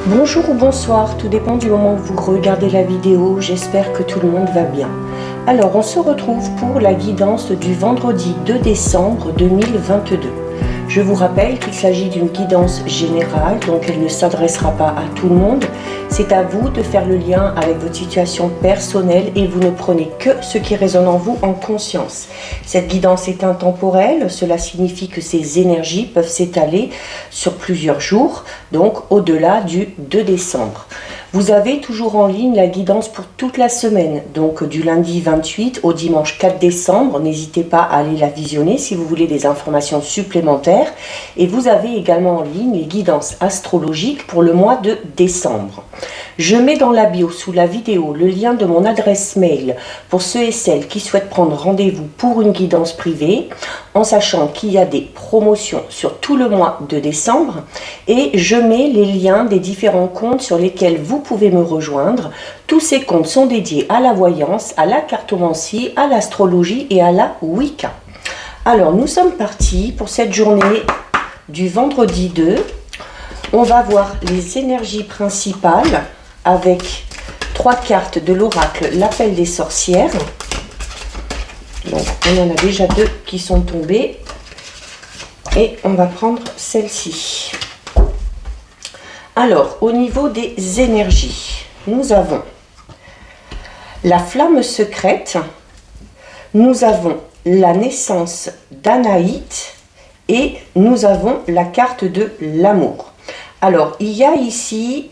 Bonjour ou bonsoir, tout dépend du moment où vous regardez la vidéo, j'espère que tout le monde va bien. Alors on se retrouve pour la guidance du vendredi 2 décembre 2022. Je vous rappelle qu'il s'agit d'une guidance générale, donc elle ne s'adressera pas à tout le monde. C'est à vous de faire le lien avec votre situation personnelle et vous ne prenez que ce qui résonne en vous en conscience. Cette guidance est intemporelle, cela signifie que ces énergies peuvent s'étaler sur plusieurs jours, donc au-delà du 2 décembre. Vous avez toujours en ligne la guidance pour toute la semaine, donc du lundi 28 au dimanche 4 décembre. N'hésitez pas à aller la visionner si vous voulez des informations supplémentaires. Et vous avez également en ligne les guidances astrologiques pour le mois de décembre. Je mets dans la bio sous la vidéo le lien de mon adresse mail pour ceux et celles qui souhaitent prendre rendez-vous pour une guidance privée, en sachant qu'il y a des promotions sur tout le mois de décembre. Et je mets les liens des différents comptes sur lesquels vous pouvez me rejoindre. Tous ces comptes sont dédiés à la voyance, à la cartomancie, à l'astrologie et à la Wicca. Alors nous sommes partis pour cette journée du vendredi 2. On va voir les énergies principales avec 3 cartes de l'oracle, l'appel des sorcières. Donc on en a déjà 2 qui sont tombées. Et on va prendre celle-ci. Alors, au niveau des énergies, nous avons la flamme secrète, nous avons la naissance d'Anaït et nous avons la carte de l'amour. Alors, il y a ici,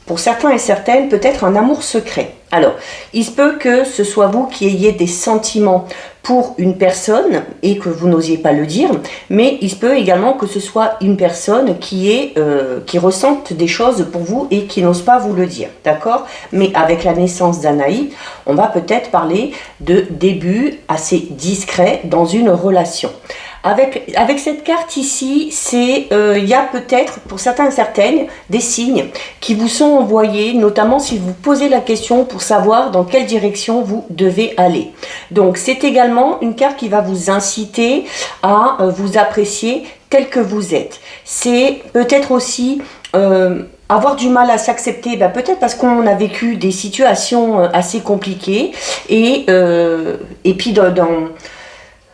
pour certains et certaines, peut-être un amour secret. Alors, il se peut que ce soit vous qui ayez des sentiments pour une personne et que vous n'osiez pas le dire, mais il se peut également que ce soit une personne qui ressente des choses pour vous et qui n'ose pas vous le dire, d'accord? Mais avec la naissance d'Anaïd, on va peut-être parler de début assez discret dans une relation. Avec cette carte ici, il y a peut-être pour certains et certaines des signes qui vous sont envoyés, notamment si vous posez la question pour savoir dans quelle direction vous devez aller. Donc c'est également une carte qui va vous inciter à vous apprécier tel que vous êtes. C'est peut-être aussi avoir du mal à s'accepter, peut-être parce qu'on a vécu des situations assez compliquées et puis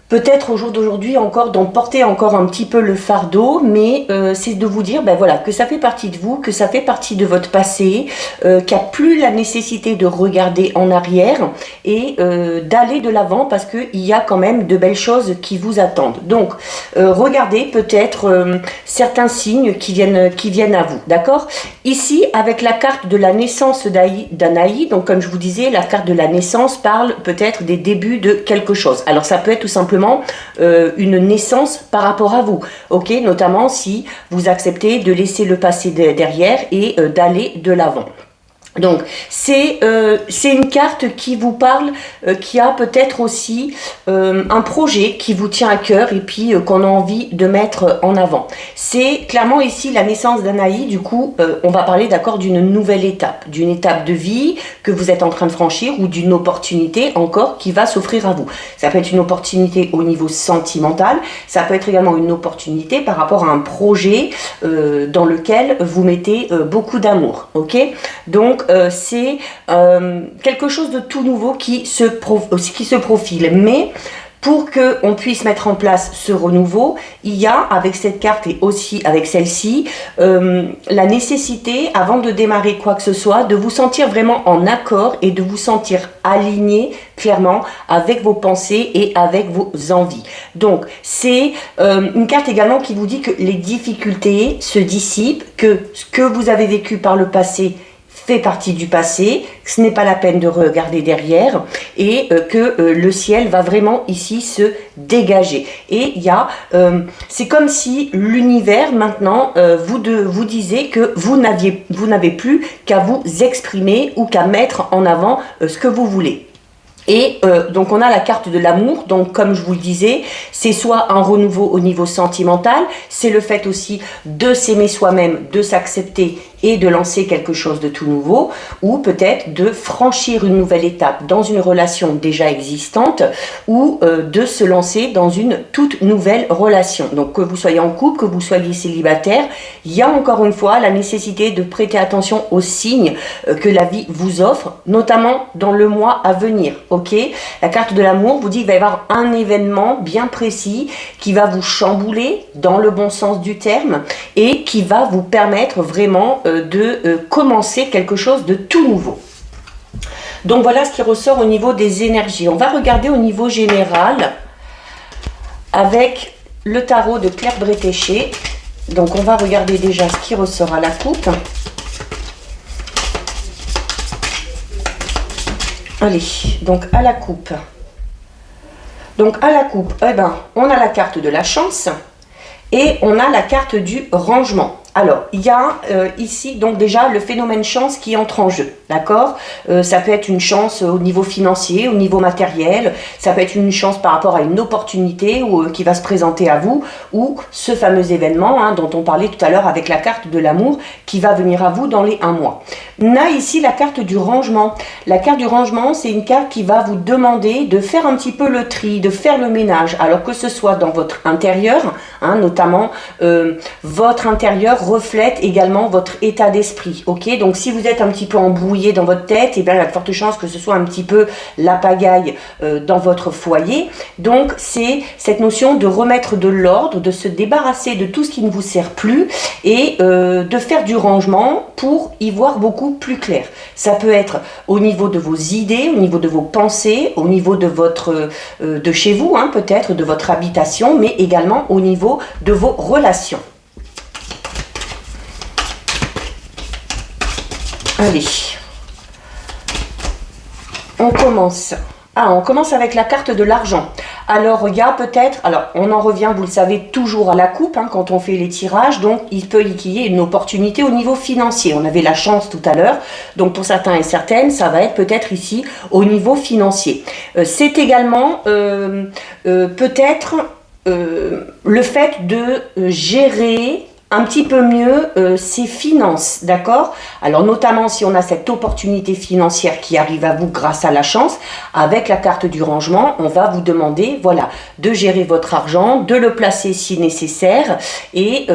peut-être au jour d'aujourd'hui encore d'en porter encore un petit peu le fardeau, mais c'est de vous dire voilà, que ça fait partie de vous, que ça fait partie de votre passé, qu'il n'y a plus la nécessité de regarder en arrière et d'aller de l'avant parce qu'il y a quand même de belles choses qui vous attendent. Donc, regardez peut-être certains signes qui viennent à vous, d'accord? Ici, avec la carte de la naissance d'Anaï, donc comme je vous disais, la carte de la naissance parle peut-être des débuts de quelque chose. Alors, ça peut être tout simplement une naissance par rapport à vous, ok, notamment si vous acceptez de laisser le passé derrière et d'aller de l'avant. Donc c'est une carte qui vous parle, qui a peut-être aussi un projet qui vous tient à cœur et puis qu'on a envie de mettre en avant. C'est clairement ici la naissance d'Anaï, du coup on va parler d'accord d'une nouvelle étape, d'une étape de vie que vous êtes en train de franchir ou d'une opportunité encore qui va s'offrir à vous. Ça peut être une opportunité au niveau sentimental, ça peut être également une opportunité par rapport à un projet dans lequel vous mettez beaucoup d'amour, ok? Donc c'est quelque chose de tout nouveau qui se profile. Mais pour qu'on puisse mettre en place ce renouveau, il y a avec cette carte et aussi avec celle-ci, la nécessité, avant de démarrer quoi que ce soit, de vous sentir vraiment en accord et de vous sentir aligné clairement avec vos pensées et avec vos envies. Donc c'est une carte également qui vous dit que les difficultés se dissipent, que ce que vous avez vécu par le passé fait partie du passé, ce n'est pas la peine de regarder derrière et que le ciel va vraiment ici se dégager. Et il y a, c'est comme si l'univers maintenant vous disait que vous n'avez plus qu'à vous exprimer ou qu'à mettre en avant ce que vous voulez. Et donc on a la carte de l'amour, donc comme je vous le disais, c'est soit un renouveau au niveau sentimental, c'est le fait aussi de s'aimer soi-même, de s'accepter et de lancer quelque chose de tout nouveau, ou peut-être de franchir une nouvelle étape dans une relation déjà existante, ou de se lancer dans une toute nouvelle relation. Donc que vous soyez en couple, que vous soyez célibataire, il y a encore une fois la nécessité de prêter attention aux signes que la vie vous offre, notamment dans le mois à venir. Ok, la carte de l'amour vous dit qu'il va y avoir un événement bien précis qui va vous chambouler dans le bon sens du terme et qui va vous permettre vraiment de commencer quelque chose de tout nouveau. Donc voilà ce qui ressort au niveau des énergies. On va regarder au niveau général avec le tarot de Claire Bretéché. Donc on va regarder déjà ce qui ressort à la coupe. Allez, donc à la coupe. Donc à la coupe, eh ben, on a la carte de la chance et on a la carte du rangement. Alors, il y a ici donc déjà le phénomène chance qui entre en jeu, d'accord? Ça peut être une chance au niveau financier, au niveau matériel, ça peut être une chance par rapport à une opportunité qui va se présenter à vous, ou ce fameux événement dont on parlait tout à l'heure avec la carte de l'amour qui va venir à vous dans les 1 mois. On a ici la carte du rangement. La carte du rangement, c'est une carte qui va vous demander de faire un petit peu le tri, de faire le ménage, alors que ce soit dans votre intérieur, notamment votre intérieur reflète également votre état d'esprit, ok? Donc si vous êtes un petit peu embrouillé dans votre tête, et bien il y a de fortes chances que ce soit un petit peu la pagaille dans votre foyer. Donc c'est cette notion de remettre de l'ordre, de se débarrasser de tout ce qui ne vous sert plus et de faire du rangement pour y voir beaucoup plus clair. Ça peut être au niveau de vos idées, au niveau de vos pensées, au niveau de votre de chez vous, peut-être de votre habitation, mais également au niveau de vos relations. Allez, on commence. On commence avec la carte de l'argent. Alors, il y a peut-être, on en revient, vous le savez, toujours à la coupe quand on fait les tirages. Donc, il peut y avoir une opportunité au niveau financier. On avait la chance tout à l'heure. Donc, pour certains et certaines, ça va être peut-être ici au niveau financier. C'est également peut-être le fait de gérer un petit peu mieux ses finances, d'accord? Alors notamment si on a cette opportunité financière qui arrive à vous grâce à la chance, avec la carte du rangement, on va vous demander, voilà, de gérer votre argent, de le placer si nécessaire et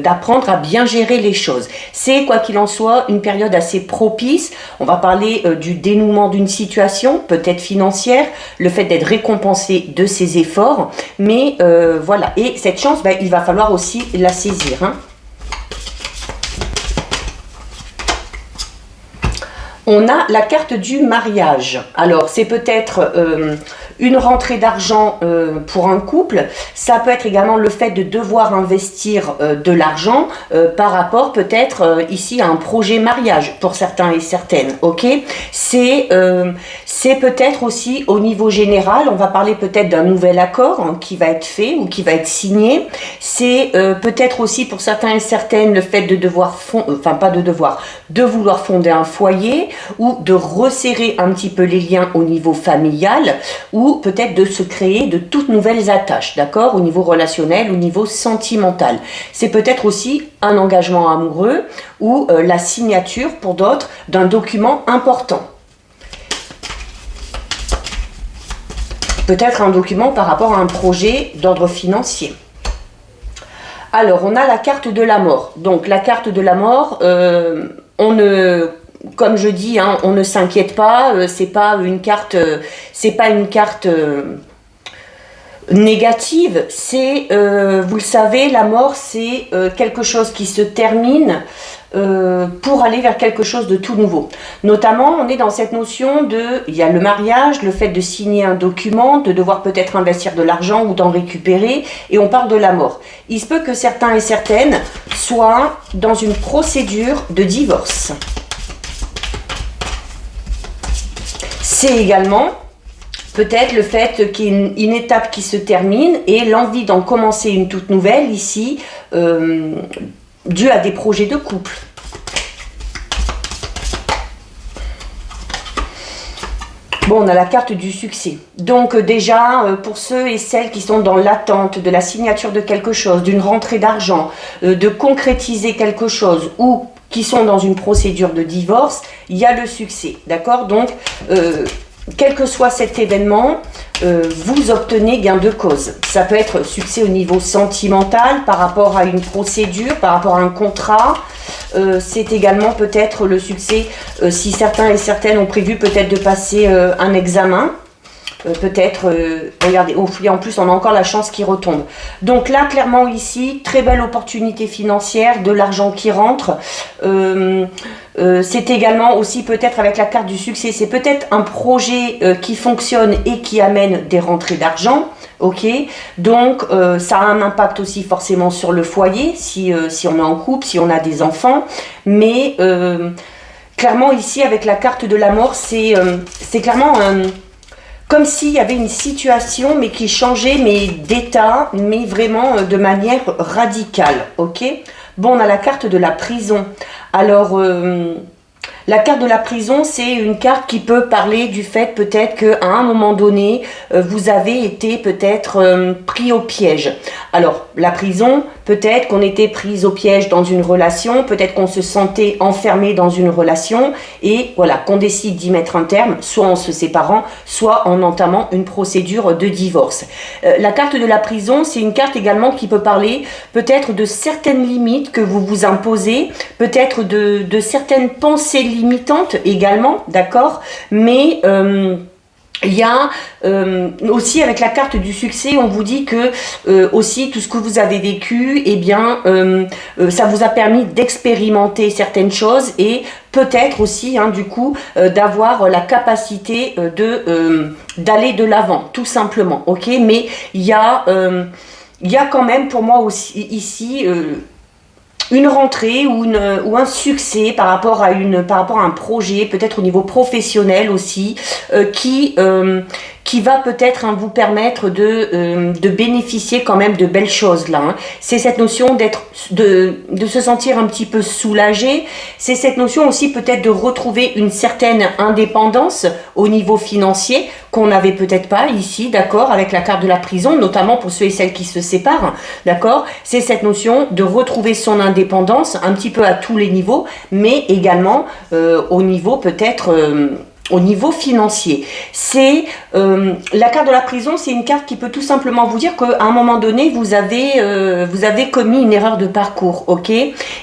d'apprendre à bien gérer les choses. C'est quoi qu'il en soit une période assez propice. On va parler du dénouement d'une situation, peut-être financière, le fait d'être récompensé de ses efforts, mais voilà. Et cette chance, il va falloir aussi la saisir. On a la carte du mariage. Alors, c'est peut-être une rentrée d'argent pour un couple. Ça peut être également le fait de devoir investir de l'argent par rapport peut-être ici à un projet mariage pour certains et certaines. Ok, c'est peut-être aussi au niveau général. On va parler peut-être d'un nouvel accord qui va être fait ou qui va être signé. C'est peut-être aussi pour certains et certaines le fait de devoir de vouloir fonder un foyer, ou de resserrer un petit peu les liens au niveau familial, ou peut-être de se créer de toutes nouvelles attaches, d'accord, au niveau relationnel, au niveau sentimental. C'est peut-être aussi un engagement amoureux ou la signature pour d'autres d'un document important. Peut-être un document par rapport à un projet d'ordre financier. Alors, on a la carte de la mort. Donc, la carte de la mort, comme je dis, on ne s'inquiète pas, c'est pas une carte négative, c'est, vous le savez, la mort, c'est quelque chose qui se termine pour aller vers quelque chose de tout nouveau. Notamment, on est dans cette notion il y a le mariage, le fait de signer un document, de devoir peut-être investir de l'argent ou d'en récupérer, et on parle de la mort. Il se peut que certains et certaines soient dans une procédure de divorce. C'est également peut-être le fait qu'il y ait une étape qui se termine et l'envie d'en commencer une toute nouvelle ici, dû à des projets de couple. Bon, on a la carte du succès. Donc déjà, pour ceux et celles qui sont dans l'attente de la signature de quelque chose, d'une rentrée d'argent, de concrétiser quelque chose, ou qui sont dans une procédure de divorce, il y a le succès, d'accord? Donc, quel que soit cet événement, vous obtenez gain de cause. Ça peut être succès au niveau sentimental, par rapport à une procédure, par rapport à un contrat. C'est également peut-être le succès, si certains et certaines ont prévu peut-être de passer un examen. Peut-être, regardez, en plus on a encore la chance qui retombe. Donc là, clairement ici, très belle opportunité financière, de l'argent qui rentre. C'est également aussi peut-être avec la carte du succès, c'est peut-être un projet qui fonctionne et qui amène des rentrées d'argent. Ok, donc ça a un impact aussi forcément sur le foyer, si on est en couple, si on a des enfants. Mais clairement ici, avec la carte de la mort, c'est clairement comme s'il y avait une situation, mais qui changeait, mais d'état, mais vraiment de manière radicale, ok? Bon, on a la carte de la prison. Alors, la carte de la prison, c'est une carte qui peut parler du fait peut-être qu'à un moment donné, vous avez été peut-être pris au piège. Alors, la prison, peut-être qu'on était pris au piège dans une relation, peut-être qu'on se sentait enfermé dans une relation et voilà, qu'on décide d'y mettre un terme, soit en se séparant, soit en entamant une procédure de divorce. La carte de la prison, c'est une carte également qui peut parler peut-être de certaines limites que vous vous imposez, peut-être de certaines pensées limitantes également, d'accord? Mais il y a aussi avec la carte du succès, on vous dit que aussi tout ce que vous avez vécu, eh bien, ça vous a permis d'expérimenter certaines choses et peut-être aussi, hein, du coup, d'avoir la capacité d'aller de l'avant, tout simplement, ok? Mais il y a quand même pour moi aussi ici une rentrée ou un succès par rapport à un projet, peut-être au niveau professionnel aussi, qui va peut-être vous permettre de bénéficier quand même de belles choses là. Hein. C'est cette notion de se sentir un petit peu soulagé. C'est cette notion aussi peut-être de retrouver une certaine indépendance au niveau financier qu'on n'avait peut-être pas ici, d'accord, avec la carte de la prison, notamment pour ceux et celles qui se séparent, d'accord. C'est cette notion de retrouver son indépendance un petit peu à tous les niveaux, mais également au niveau peut-être au niveau financier. C'est la carte de la prison, c'est une carte qui peut tout simplement vous dire qu'à un moment donné, vous avez commis une erreur de parcours, ok?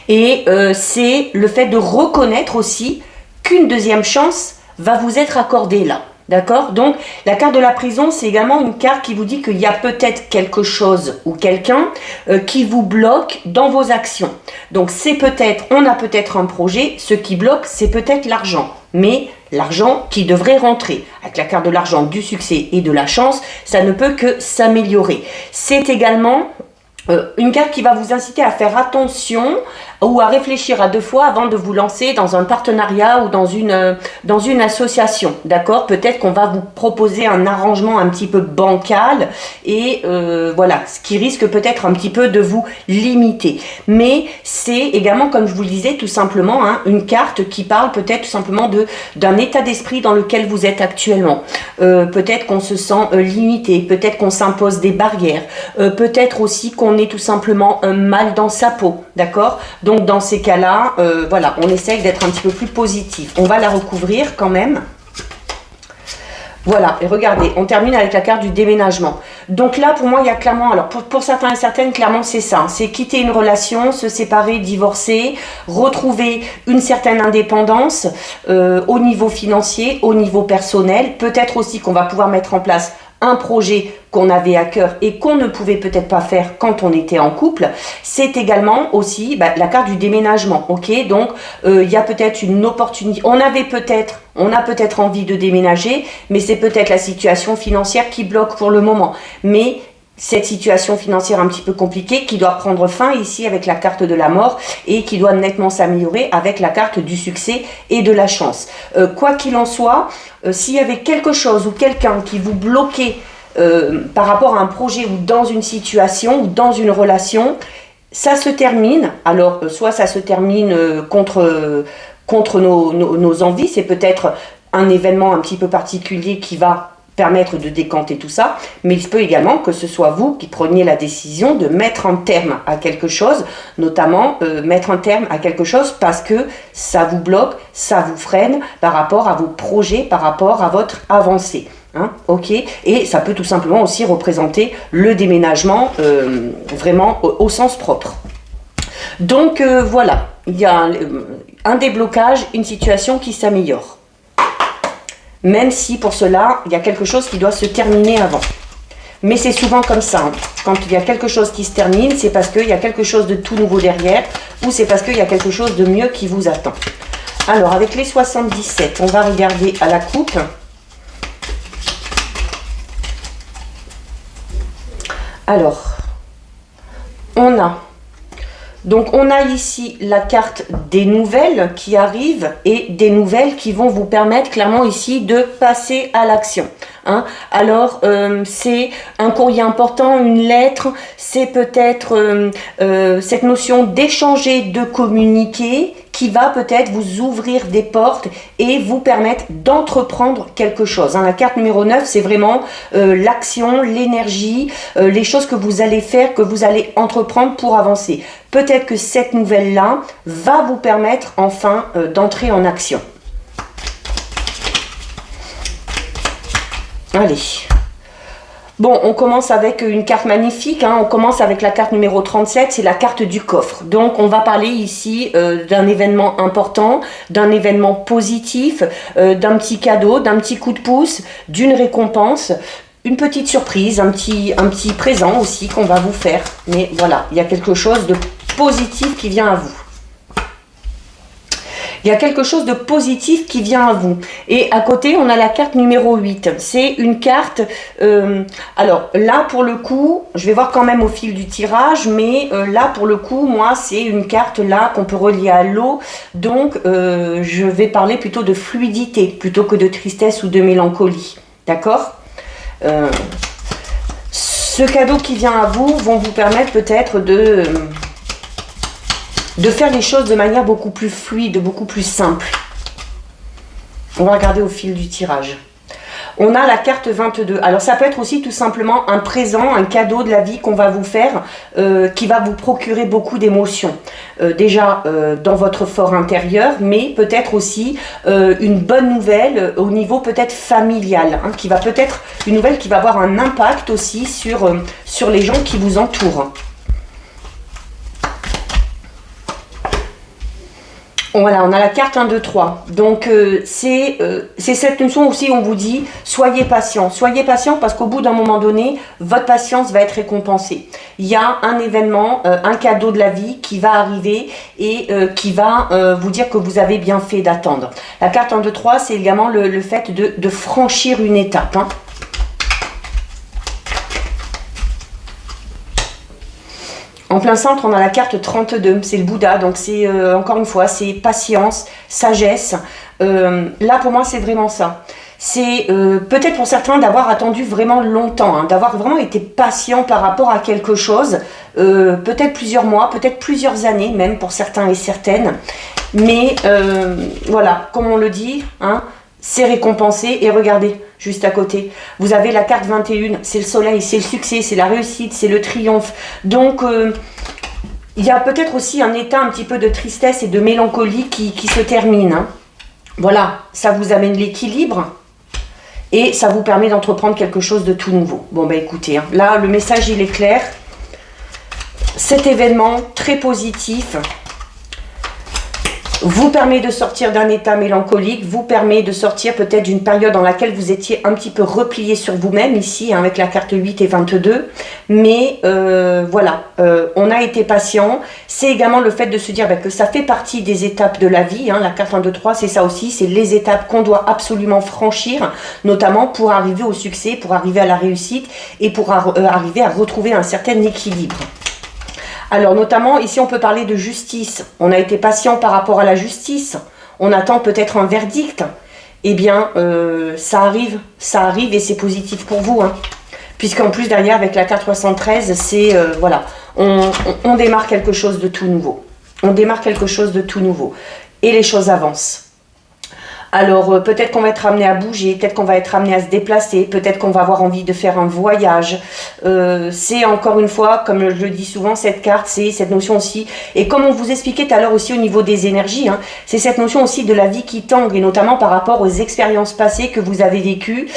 Et c'est le fait de reconnaître aussi qu'une deuxième chance va vous être accordée là. D'accord? Donc, la carte de la prison, c'est également une carte qui vous dit qu'il y a peut-être quelque chose ou quelqu'un qui vous bloque dans vos actions. Donc, on a peut-être un projet, ce qui bloque, c'est peut-être l'argent. Mais l'argent qui devrait rentrer. Avec la carte de l'argent, du succès et de la chance, ça ne peut que s'améliorer. C'est également une carte qui va vous inciter à faire attention ou à réfléchir à 2 fois avant de vous lancer dans un partenariat ou dans une association, d'accord? Peut-être qu'on va vous proposer un arrangement un petit peu bancal et voilà, ce qui risque peut-être un petit peu de vous limiter. Mais c'est également, comme je vous le disais, tout simplement hein, une carte qui parle peut-être tout simplement d'un état d'esprit dans lequel vous êtes actuellement. Peut-être qu'on se sent limité, peut-être qu'on s'impose des barrières, peut-être aussi qu'on est tout simplement mal dans sa peau, d'accord? Donc dans ces cas-là, voilà, on essaye d'être un petit peu plus positif. On va la recouvrir quand même. Voilà, et regardez, on termine avec la carte du déménagement. Donc là, pour moi, il y a clairement, alors pour certains et certaines, clairement, c'est ça. C'est quitter une relation, se séparer, divorcer, retrouver une certaine indépendance au niveau financier, au niveau personnel. Peut-être aussi qu'on va pouvoir mettre en place un projet qu'on avait à cœur et qu'on ne pouvait peut-être pas faire quand on était en couple. C'est également aussi la carte du déménagement, ok? Donc, il y a peut-être une opportunité. On a peut-être envie de déménager, mais c'est peut-être la situation financière qui bloque pour le moment. Mais cette situation financière un petit peu compliquée qui doit prendre fin ici avec la carte de la mort et qui doit nettement s'améliorer avec la carte du succès et de la chance. Quoi qu'il en soit, s'il y avait quelque chose ou quelqu'un qui vous bloquait par rapport à un projet ou dans une situation ou dans une relation, ça se termine. Alors, soit ça se termine contre nos envies, c'est peut-être un événement un petit peu particulier qui va permettre de décanter tout ça, mais il se peut également que ce soit vous qui preniez la décision de mettre un terme à quelque chose, notamment mettre un terme à quelque chose parce que ça vous bloque, ça vous freine par rapport à vos projets, par rapport à votre avancée. Hein, ok, et ça peut tout simplement aussi représenter le déménagement vraiment au sens propre. Donc voilà, il y a un déblocage, une situation qui s'améliore. Même si pour cela, il y a quelque chose qui doit se terminer avant. Mais c'est souvent comme ça. Hein. Quand il y a quelque chose qui se termine, c'est parce qu'il y a quelque chose de tout nouveau derrière ou c'est parce qu'il y a quelque chose de mieux qui vous attend. Alors, avec les 77, on va regarder à la coupe. Alors, on a ici la carte des nouvelles qui arrivent et des nouvelles qui vont vous permettre clairement ici de passer à l'action. Hein. Alors, c'est un courrier important, une lettre, c'est peut-être cette notion d'échanger, de communiquer qui va peut-être vous ouvrir des portes et vous permettre d'entreprendre quelque chose. Hein. La carte numéro 9, c'est vraiment l'action, l'énergie, les choses que vous allez faire, que vous allez entreprendre pour avancer. Peut-être que cette nouvelle-là va vous permettre enfin d'entrer en action. Allez. Bon, on commence avec une carte magnifique, hein. On commence avec la carte numéro 37, c'est la carte du coffre. Donc, on va parler ici d'un événement important, d'un événement positif, d'un petit cadeau, d'un petit coup de pouce, d'une récompense, une petite surprise, un petit présent aussi qu'on va vous faire. Mais voilà, il y a quelque chose de positif qui vient à vous. Il y a quelque chose de positif qui vient à vous. Et à côté, on a la carte numéro 8. C'est une carte... alors là, pour le coup, je vais voir quand même au fil du tirage, mais là, pour le coup, moi, c'est une carte là qu'on peut relier à l'eau. Donc, je vais parler plutôt de fluidité, plutôt que de tristesse ou de mélancolie. D'accord ? Ce cadeau qui vient à vous vont vous permettre peut-être de faire les choses de manière beaucoup plus fluide, beaucoup plus simple. On va regarder au fil du tirage. On a la carte 22. Alors ça peut être aussi tout simplement un présent, un cadeau de la vie qu'on va vous faire, qui va vous procurer beaucoup d'émotions. Déjà dans votre fort intérieur, mais peut-être aussi une bonne nouvelle au niveau peut-être familial, hein, qui va peut-être une nouvelle qui va avoir un impact aussi sur les gens qui vous entourent. Voilà, on a la carte 1, 2, 3. Donc, c'est cette notion aussi, on vous dit, soyez patient. Soyez patient parce qu'au bout d'un moment donné, votre patience va être récompensée. Il y a un événement, un cadeau de la vie qui va arriver et qui va vous dire que vous avez bien fait d'attendre. La carte 1, 2, 3, c'est également le fait de franchir une étape. Hein. En plein centre, on a la carte 32, c'est le Bouddha, donc c'est encore une fois, c'est patience, sagesse. Là, pour moi, c'est vraiment ça. C'est peut-être pour certains d'avoir attendu vraiment longtemps, hein, d'avoir vraiment été patient par rapport à quelque chose, peut-être plusieurs mois, peut-être plusieurs années même pour certains et certaines. Mais voilà, comme on le dit, hein, c'est récompensé. Et regardez, juste à côté, vous avez la carte 21, c'est le soleil, c'est le succès, c'est la réussite, c'est le triomphe. Donc, il y a peut-être aussi un état un petit peu de tristesse et de mélancolie qui se termine. Hein. Voilà, ça vous amène l'équilibre et ça vous permet d'entreprendre quelque chose de tout nouveau. Bon, ben écoutez, hein, là, le message, il est clair. Cet événement très positif vous permet de sortir d'un état mélancolique, vous permet de sortir peut-être d'une période dans laquelle vous étiez un petit peu replié sur vous-même, ici, hein, avec la carte 8 et 22. Mais voilà, on a été patient. C'est également le fait de se dire que ça fait partie des étapes de la vie. Hein, la carte 1, 2, 3, c'est ça aussi, c'est les étapes qu'on doit absolument franchir, notamment pour arriver au succès, pour arriver à la réussite et pour arriver à retrouver un certain équilibre. Alors notamment, ici on peut parler de justice. On a été patient par rapport à la justice. On attend peut-être un verdict. Eh bien, ça arrive et c'est positif pour vous. Hein. Puisqu'en plus derrière, avec la carte 73, c'est, voilà, on démarre quelque chose de tout nouveau. On démarre quelque chose de tout nouveau. Et les choses avancent. Alors peut-être qu'on va être amené à bouger, peut-être qu'on va être amené à se déplacer, peut-être qu'on va avoir envie de faire un voyage. C'est encore une fois, comme je le dis souvent, cette carte, c'est cette notion aussi, et comme on vous expliquait tout à l'heure aussi au niveau des énergies, hein, c'est cette notion aussi de la vie qui tangue, et notamment par rapport aux expériences passées que vous avez vécues,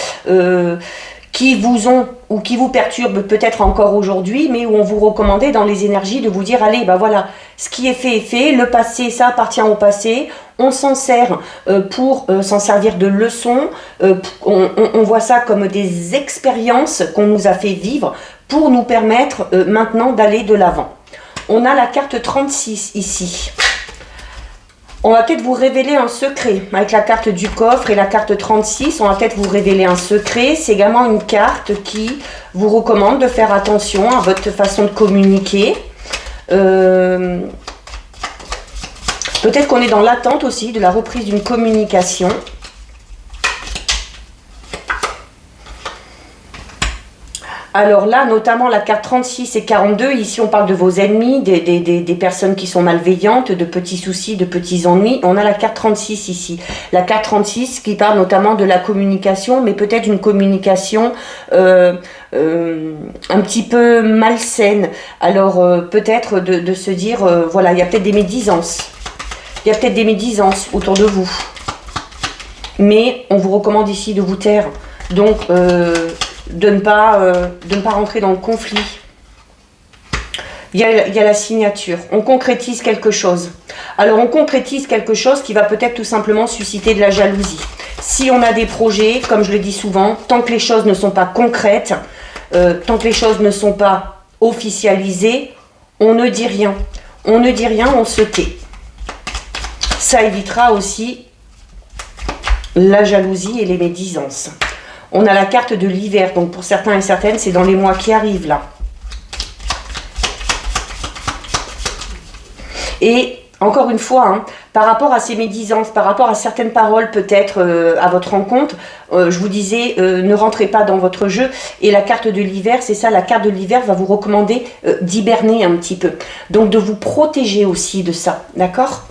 qui vous ont ou qui vous perturbent peut-être encore aujourd'hui, mais où on vous recommandait dans les énergies de vous dire, allez, ben voilà, ce qui est fait, le passé, ça appartient au passé, on s'en sert pour s'en servir de leçon, on voit ça comme des expériences qu'on nous a fait vivre pour nous permettre maintenant d'aller de l'avant. On a la carte 36 ici. On va peut-être vous révéler un secret avec la carte du coffre et la carte 36. On va peut-être vous révéler un secret. C'est également une carte qui vous recommande de faire attention à votre façon de communiquer. Peut-être qu'on est dans l'attente aussi de la reprise d'une communication. Alors là, notamment la carte 36 et 42, ici on parle de vos ennemis, des personnes qui sont malveillantes, de petits soucis, de petits ennuis. On a la carte 36 ici. La carte 36 qui parle notamment de la communication, mais peut-être une communication un petit peu malsaine. Alors peut-être de se dire, voilà, il y a peut-être des médisances. Il y a peut-être des médisances autour de vous. Mais on vous recommande ici de vous taire. Donc, de ne pas rentrer dans le conflit. Il y a la signature. On concrétise quelque chose. Alors, on concrétise quelque chose qui va peut-être tout simplement susciter de la jalousie. Si on a des projets, comme je le dis souvent, tant que les choses ne sont pas concrètes, tant que les choses ne sont pas officialisées, on ne dit rien. On ne dit rien, on se tait. Ça évitera aussi la jalousie et les médisances. On a la carte de l'hiver, donc pour certains et certaines, c'est dans les mois qui arrivent là. Et encore une fois, hein, par rapport à ces médisances, par rapport à certaines paroles peut-être à votre rencontre, je vous disais, ne rentrez pas dans votre jeu. Et la carte de l'hiver, c'est ça, la carte de l'hiver va vous recommander d'hiberner un petit peu. Donc de vous protéger aussi de ça, d'accord ?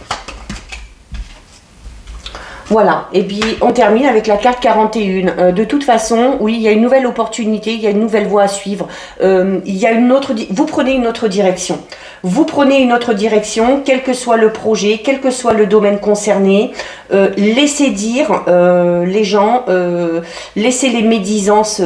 Voilà, et puis on termine avec la carte 41. De toute façon, oui, il y a une nouvelle opportunité, il y a une nouvelle voie à suivre. Il y a une autre, vous prenez une autre direction. Vous prenez une autre direction, quel que soit le projet, quel que soit le domaine concerné. Laissez dire les gens, laissez les médisances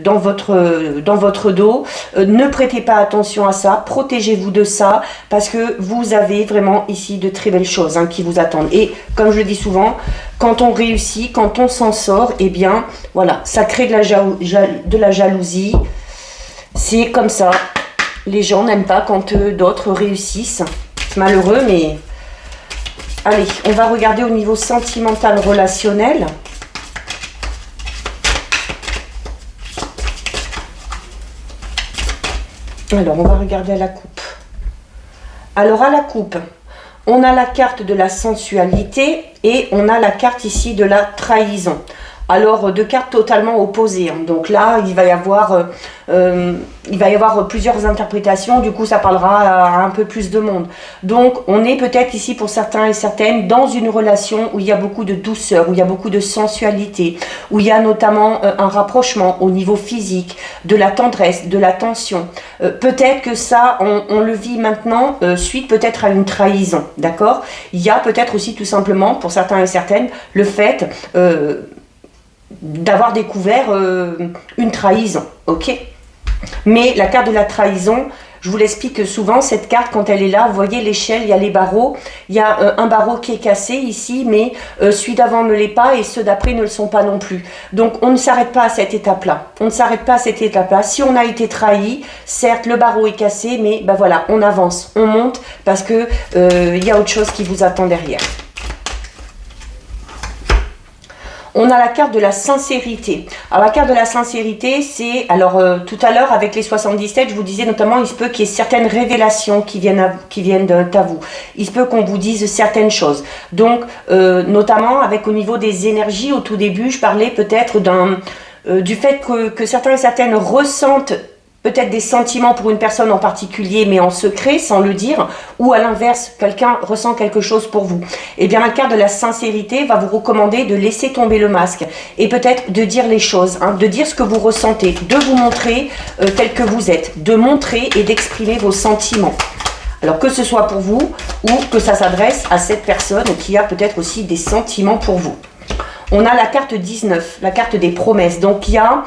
dans votre dos. Ne prêtez pas attention à ça, protégez-vous de ça, parce que vous avez vraiment ici de très belles choses qui vous attendent. Et comme je le dis souvent, quand on réussit, quand on s'en sort, eh bien, voilà, ça crée de la jalousie. C'est comme ça. Les gens n'aiment pas quand d'autres réussissent. C'est malheureux, mais... Allez, on va regarder au niveau sentimental, relationnel. Alors, on va regarder à la coupe. Alors, à la coupe... On a la carte de la sensualité et on a la carte ici de la trahison. Alors, deux cartes totalement opposées. Donc là, il va y avoir plusieurs interprétations. Du coup, ça parlera à un peu plus de monde. Donc, on est peut-être ici, pour certains et certaines, dans une relation où il y a beaucoup de douceur, où il y a beaucoup de sensualité, où il y a notamment un rapprochement au niveau physique, de la tendresse, de l'attention. Peut-être que ça, on le vit maintenant suite peut-être à une trahison. D'accord ? Il y a peut-être aussi tout simplement, pour certains et certaines, le fait... d'avoir découvert une trahison, ok. Mais la carte de la trahison, je vous l'explique souvent, cette carte, quand elle est là, vous voyez l'échelle, il y a les barreaux, il y a un barreau qui est cassé ici, mais celui d'avant ne l'est pas et ceux d'après ne le sont pas non plus. Donc on ne s'arrête pas à cette étape-là, on ne s'arrête pas à cette étape-là. Si on a été trahi, certes le barreau est cassé, mais ben voilà, on avance, on monte, parce que il y a autre chose qui vous attend derrière. On a la carte de la sincérité. Alors la carte de la sincérité, c'est... Alors tout à l'heure avec les 77, je vous disais notamment, il se peut qu'il y ait certaines révélations qui viennent à vous. Il se peut qu'on vous dise certaines choses. Donc notamment avec au niveau des énergies, au tout début, je parlais peut-être du fait que certains et certaines ressentent peut-être des sentiments pour une personne en particulier, mais en secret, sans le dire, ou à l'inverse, quelqu'un ressent quelque chose pour vous. Eh bien, la carte de la sincérité va vous recommander de laisser tomber le masque et peut-être de dire les choses, hein, de dire ce que vous ressentez, de vous montrer tel que vous êtes, de montrer et d'exprimer vos sentiments. Alors que ce soit pour vous ou que ça s'adresse à cette personne qui a peut-être aussi des sentiments pour vous. On a la carte 19, la carte des promesses. Donc il y a,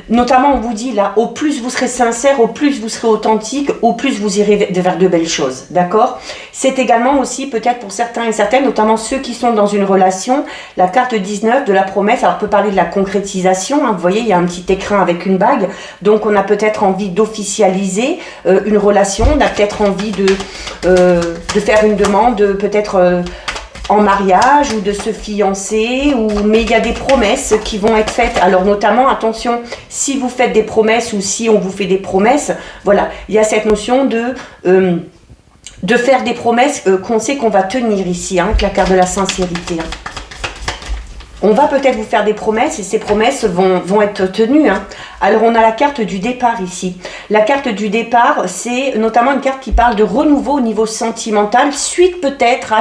notamment on vous dit là, au plus vous serez sincère, au plus vous serez authentique, au plus vous irez vers de belles choses. D'accord? C'est également aussi peut-être pour certains et certaines, notamment ceux qui sont dans une relation, la carte 19 de la promesse. Alors on peut parler de la concrétisation. Hein, vous voyez, il y a un petit écrin avec une bague. Donc on a peut-être envie d'officialiser une relation. On a peut-être envie de faire une demande, peut-être... en mariage ou de se fiancer, mais il y a des promesses qui vont être faites. Alors notamment, attention, si vous faites des promesses ou si on vous fait des promesses, voilà, il y a cette notion de faire des promesses qu'on sait qu'on va tenir ici, hein, avec la carte de la sincérité. Hein. On va peut-être vous faire des promesses et ces promesses vont être tenues. Hein. Alors on a la carte du départ ici. La carte du départ, c'est notamment une carte qui parle de renouveau au niveau sentimental, suite peut-être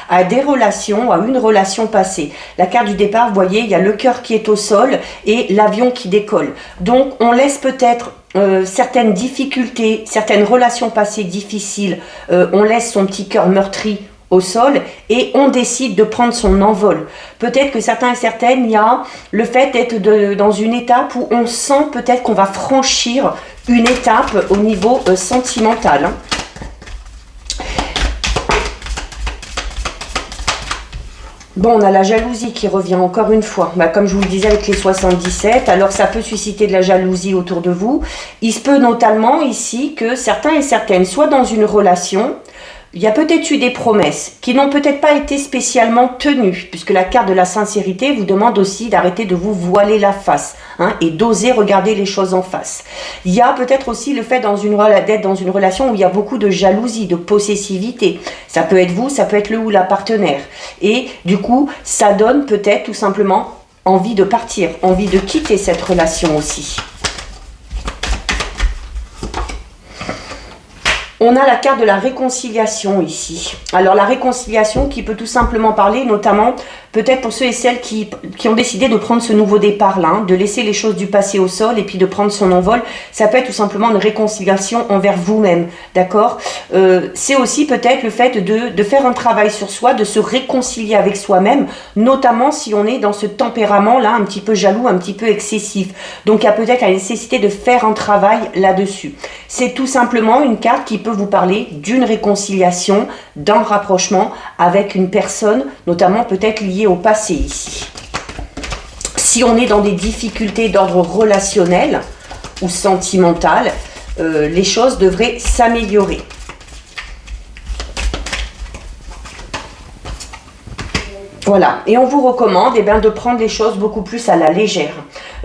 à des relations, à une relation passée. La carte du départ, vous voyez, il y a le cœur qui est au sol et l'avion qui décolle. Donc on laisse peut-être certaines difficultés, certaines relations passées difficiles, on laisse son petit cœur meurtri au sol et on décide de prendre son envol. Peut-être que certains et certaines, il y a le fait d'être dans une étape où on sent peut-être qu'on va franchir une étape au niveau sentimental. Hein. Bon, on a la jalousie qui revient encore une fois. Bah, comme je vous le disais avec les 77, alors ça peut susciter de la jalousie autour de vous. Il se peut notamment ici que certains et certaines soient dans une relation. Il y a peut-être eu des promesses qui n'ont peut-être pas été spécialement tenues, puisque la carte de la sincérité vous demande aussi d'arrêter de vous voiler la face, hein, et d'oser regarder les choses en face. Il y a peut-être aussi le fait d'être dans une relation où il y a beaucoup de jalousie, de possessivité. Ça peut être vous, ça peut être le ou la partenaire. Et du coup, ça donne peut-être tout simplement envie de partir, envie de quitter cette relation aussi. On a la carte de la réconciliation ici. Alors la réconciliation qui peut tout simplement parler, notamment peut-être pour ceux et celles qui ont décidé de prendre ce nouveau départ-là, hein, de laisser les choses du passé au sol et puis de prendre son envol. Ça peut être tout simplement une réconciliation envers vous-même, d'accord? C'est aussi peut-être le fait de faire un travail sur soi, de se réconcilier avec soi-même, notamment si on est dans ce tempérament-là un petit peu jaloux, un petit peu excessif. Donc il y a peut-être la nécessité de faire un travail là-dessus. C'est tout simplement une carte qui peut vous parler d'une réconciliation, d'un rapprochement avec une personne, notamment peut-être liée au passé ici. Si on est dans des difficultés d'ordre relationnel ou sentimental, les choses devraient s'améliorer. Voilà, et on vous recommande de prendre les choses beaucoup plus à la légère.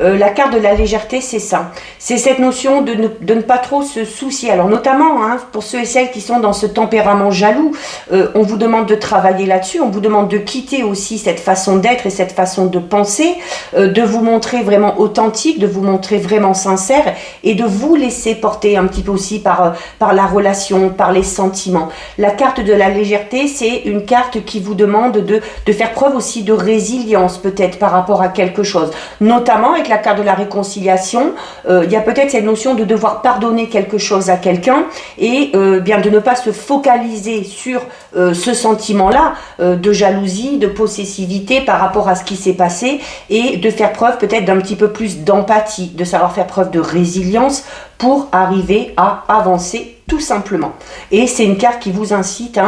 La carte de la légèreté, c'est ça. C'est cette notion de ne pas trop se soucier. Alors notamment, hein, pour ceux et celles qui sont dans ce tempérament jaloux, on vous demande de travailler là-dessus, on vous demande de quitter aussi cette façon d'être et cette façon de penser, de vous montrer vraiment authentique, de vous montrer vraiment sincère et de vous laisser porter un petit peu aussi par la relation, par les sentiments. La carte de la légèreté, c'est une carte qui vous demande de faire preuve aussi de résilience peut-être par rapport à quelque chose, notamment avec la carte de la réconciliation. Il y a peut-être cette notion de devoir pardonner quelque chose à quelqu'un et bien de ne pas se focaliser sur ce sentiment-là de jalousie, de possessivité par rapport à ce qui s'est passé et de faire preuve peut-être d'un petit peu plus d'empathie, de savoir faire preuve de résilience pour arriver à avancer tout simplement. Et c'est une carte qui vous incite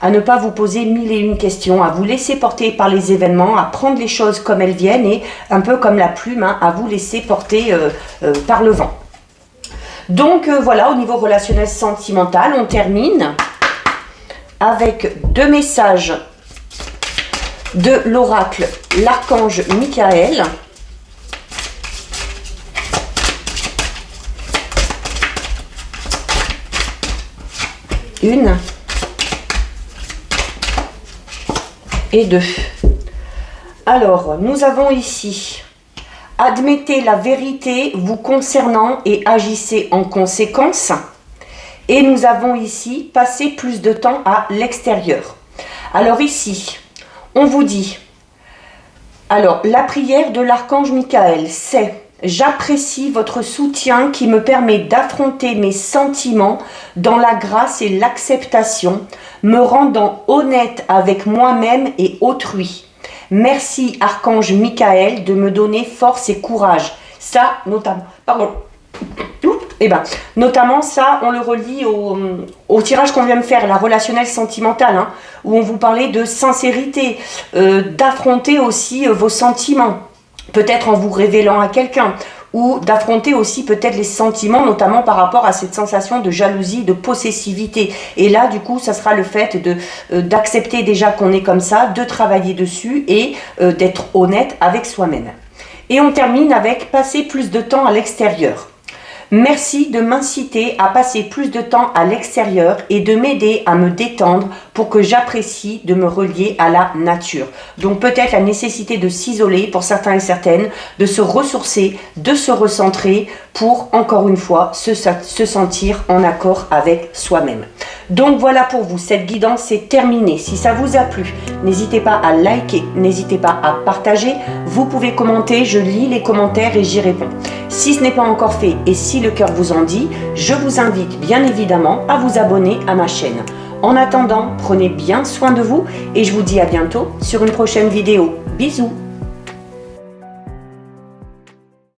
à ne pas vous poser mille et une questions, à vous laisser porter par les événements, à prendre les choses comme elles viennent et un peu comme la plume, à vous laisser porter par le vent. Donc voilà, au niveau relationnel sentimental, on termine avec deux messages de l'oracle, l'archange Michael. Une et deux. Alors, nous avons ici Admettez la vérité vous concernant et agissez en conséquence. Et nous avons ici passé plus de temps à l'extérieur. Alors ici, on vous dit, alors la prière de l'archange Michael, c'est « J'apprécie votre soutien qui me permet d'affronter mes sentiments dans la grâce et l'acceptation, me rendant honnête avec moi-même et autrui. Merci archange Michael de me donner force et courage. » Ça, notamment, pardon, notamment ça, on le relie au tirage qu'on vient de faire, la relationnelle sentimentale, hein, où on vous parlait de sincérité, d'affronter aussi vos sentiments, peut-être en vous révélant à quelqu'un, ou d'affronter aussi peut-être les sentiments, notamment par rapport à cette sensation de jalousie, de possessivité. Et là, du coup, ça sera le fait d'accepter déjà qu'on est comme ça, de travailler dessus et d'être honnête avec soi-même. Et on termine avec passer plus de temps à l'extérieur. Merci de m'inciter à passer plus de temps à l'extérieur et de m'aider à me détendre pour que j'apprécie de me relier à la nature. Donc peut-être la nécessité de s'isoler pour certains et certaines, de se ressourcer, de se recentrer pour, encore une fois, se sentir en accord avec soi-même. Donc voilà pour vous, cette guidance est terminée. Si ça vous a plu, n'hésitez pas à liker, n'hésitez pas à partager. Vous pouvez commenter, je lis les commentaires et j'y réponds. Si ce n'est pas encore fait et si le cœur vous en dit, je vous invite bien évidemment à vous abonner à ma chaîne. En attendant, prenez bien soin de vous et je vous dis à bientôt sur une prochaine vidéo. Bisous!